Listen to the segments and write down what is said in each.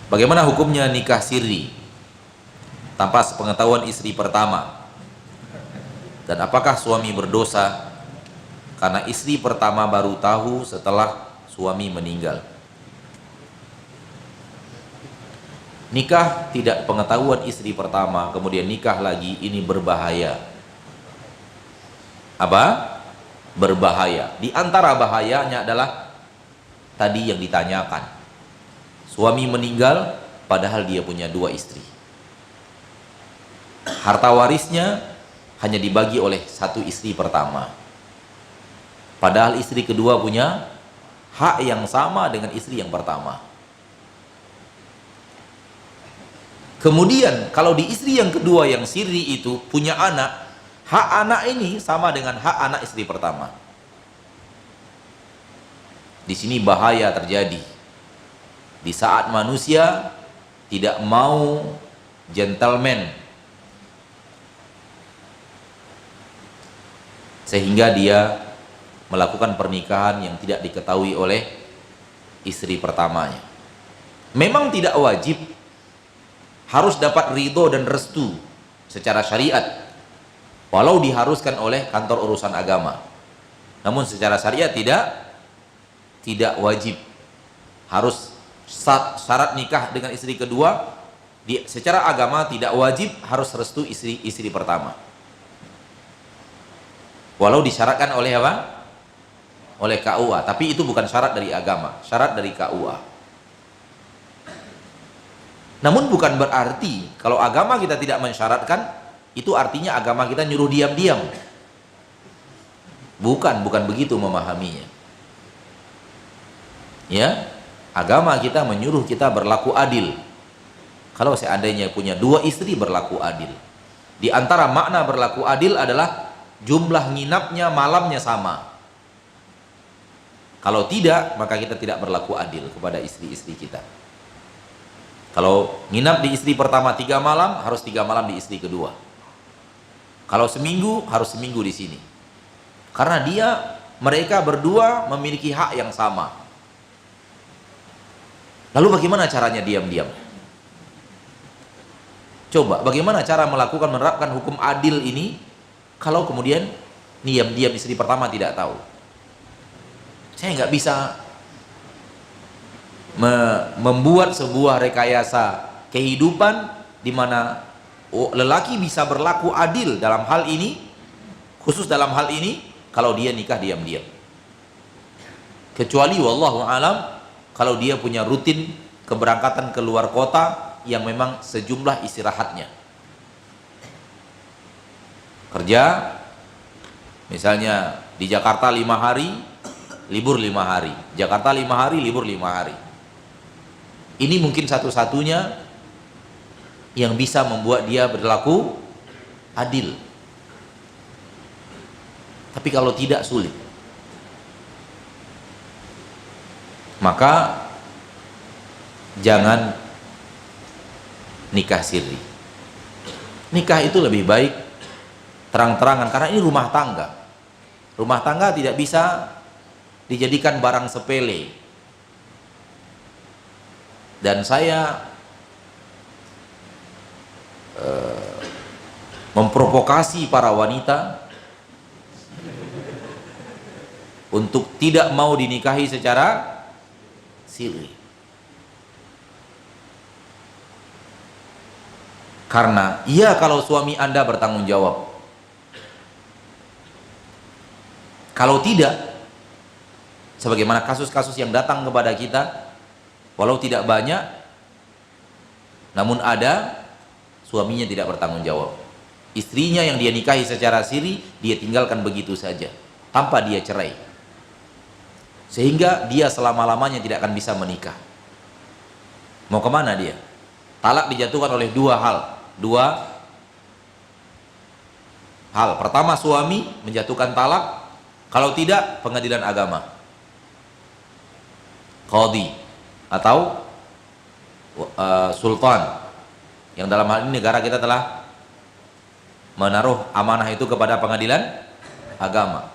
Bagaimana hukumnya nikah siri tanpa sepengetahuan istri pertama? Dan apakah suami berdosa karena istri pertama baru tahu setelah suami meninggal? Nikah tidak pengetahuan istri pertama kemudian nikah lagi, ini berbahaya. Apa? Berbahaya. Di antara bahayanya adalah tadi yang ditanyakan. Suami meninggal padahal dia punya 2 istri. Harta warisnya hanya dibagi oleh 1 istri pertama. Padahal istri kedua punya hak yang sama dengan istri yang pertama. Kemudian kalau di istri yang kedua yang siri itu punya anak, hak anak ini sama dengan hak anak istri pertama. Di sini bahaya terjadi. Di saat manusia tidak mau gentleman, sehingga dia melakukan pernikahan yang tidak diketahui oleh istri pertamanya. Memang tidak wajib harus dapat ridho dan restu secara syariat, walau diharuskan oleh kantor urusan agama. Namun secara syariat tidak wajib. Harus syarat nikah dengan istri kedua secara agama tidak wajib harus restu istri pertama. Walau disyaratkan oleh apa? Oleh KUA, tapi itu bukan syarat dari agama, syarat dari KUA. Namun bukan berarti kalau agama kita tidak mensyaratkan itu artinya agama kita nyuruh diam-diam. Bukan begitu memahaminya. Ya, agama kita menyuruh kita berlaku adil. Kalau seandainya punya 2 istri, berlaku adil. Di antara makna berlaku adil adalah jumlah nginapnya malamnya sama. Kalau tidak, maka kita tidak berlaku adil kepada istri-istri kita. Kalau nginap di istri pertama 3 malam, harus 3 malam di istri kedua. Kalau seminggu, harus seminggu di sini. Karena mereka berdua memiliki hak yang sama. Lalu bagaimana caranya diam-diam? Coba, bagaimana cara menerapkan hukum adil ini kalau kemudian diam-diam istri pertama tidak tahu? Saya nggak bisa membuat sebuah rekayasa kehidupan di mana lelaki bisa berlaku adil dalam hal ini, khusus dalam hal ini kalau dia nikah diam-diam. Kecuali wallahu alam kalau dia punya rutin keberangkatan ke luar kota yang memang sejumlah istirahatnya. Kerja misalnya di Jakarta 5 hari, libur 5 hari. Jakarta 5 hari, libur 5 hari. Ini mungkin satu-satunya yang bisa membuat dia berlaku adil. Tapi kalau tidak, sulit. Maka jangan nikah siri. Nikah itu lebih baik terang-terangan, karena ini rumah tangga. Rumah tangga tidak bisa dijadikan barang sepele. Dan saya memprovokasi para wanita untuk tidak mau dinikahi secara siri. Karena kalau suami Anda bertanggung jawab. Kalau tidak, sebagaimana kasus-kasus yang datang kepada kita, walau tidak banyak, namun ada, suaminya tidak bertanggung jawab. Istrinya yang dia nikahi secara siri, dia tinggalkan begitu saja, tanpa dia cerai. Sehingga dia selama-lamanya tidak akan bisa menikah. Mau kemana dia? Talak dijatuhkan oleh 2 hal. Pertama, suami menjatuhkan talak. Kalau tidak, pengadilan agama, qadhi atau sultan, yang dalam hal ini negara kita telah menaruh amanah itu kepada pengadilan agama.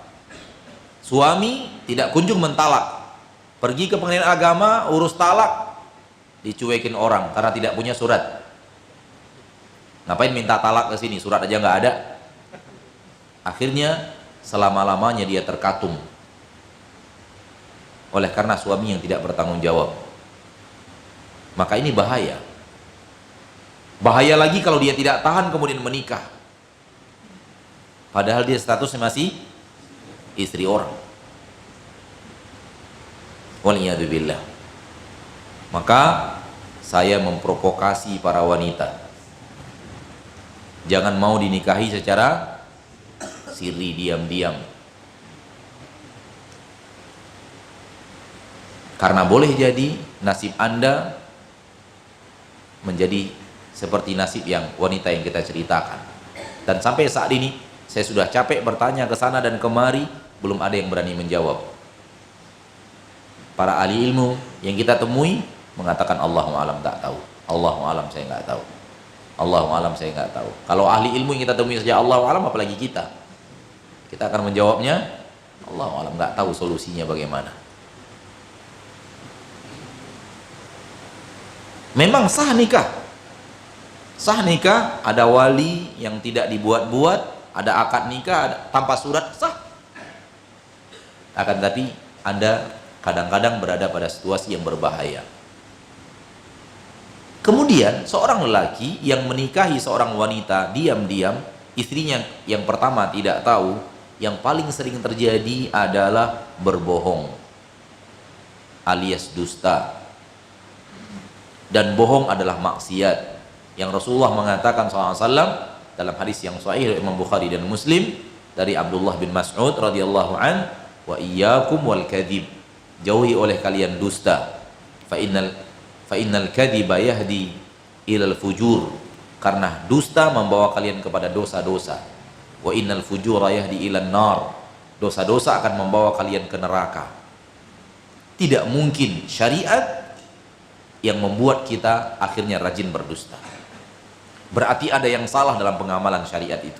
Suami tidak kunjung mentalak, pergi ke pengadilan agama urus talak, dicuekin orang karena tidak punya surat. Ngapain minta talak ke sini, surat aja nggak ada. Akhirnya selama-lamanya dia terkatung oleh karena suami yang tidak bertanggung jawab. Maka ini bahaya. Bahaya lagi kalau dia tidak tahan kemudian menikah, padahal dia statusnya masih istri orang. Waliyadzubillah. Maka saya memprovokasi para wanita, jangan mau dinikahi secara sirri, diam-diam. Karena boleh jadi nasib Anda menjadi seperti nasib yang wanita yang kita ceritakan. Dan sampai saat ini saya sudah capek bertanya ke sana dan kemari, belum ada yang berani menjawab. Para ahli ilmu yang kita temui mengatakan Allahu a'lam, tak tahu. Allahu a'lam, saya nggak tahu. Allahu a'lam, saya nggak tahu. Kalau ahli ilmu yang kita temui saja Allahu a'lam, apalagi kita akan menjawabnya Allahu a'lam, nggak tahu solusinya bagaimana. Memang sah nikah. Sah nikah, ada wali yang tidak dibuat-buat, ada akad nikah ada, tanpa surat, sah. Akan tetapi Anda kadang-kadang berada pada situasi yang berbahaya. Kemudian seorang lelaki yang menikahi seorang wanita diam-diam, istrinya yang pertama tidak tahu, yang paling sering terjadi adalah berbohong alias dusta. Dan bohong adalah maksiat yang Rasulullah mengatakan SAW dalam hadis yang sahih Imam Bukhari dan Muslim dari Abdullah bin Mas'ud radhiyallahu an, wa iyyakum wal kadhib, jauhi oleh kalian dusta, fa innal kadhiba yahdi ilal fujur, karena dusta membawa kalian kepada dosa-dosa, wa innal fujura yahdi ilan nar, dosa-dosa akan membawa kalian ke neraka. Tidak mungkin syariat yang membuat kita akhirnya rajin berdusta. Berarti ada yang salah dalam pengamalan syariat itu.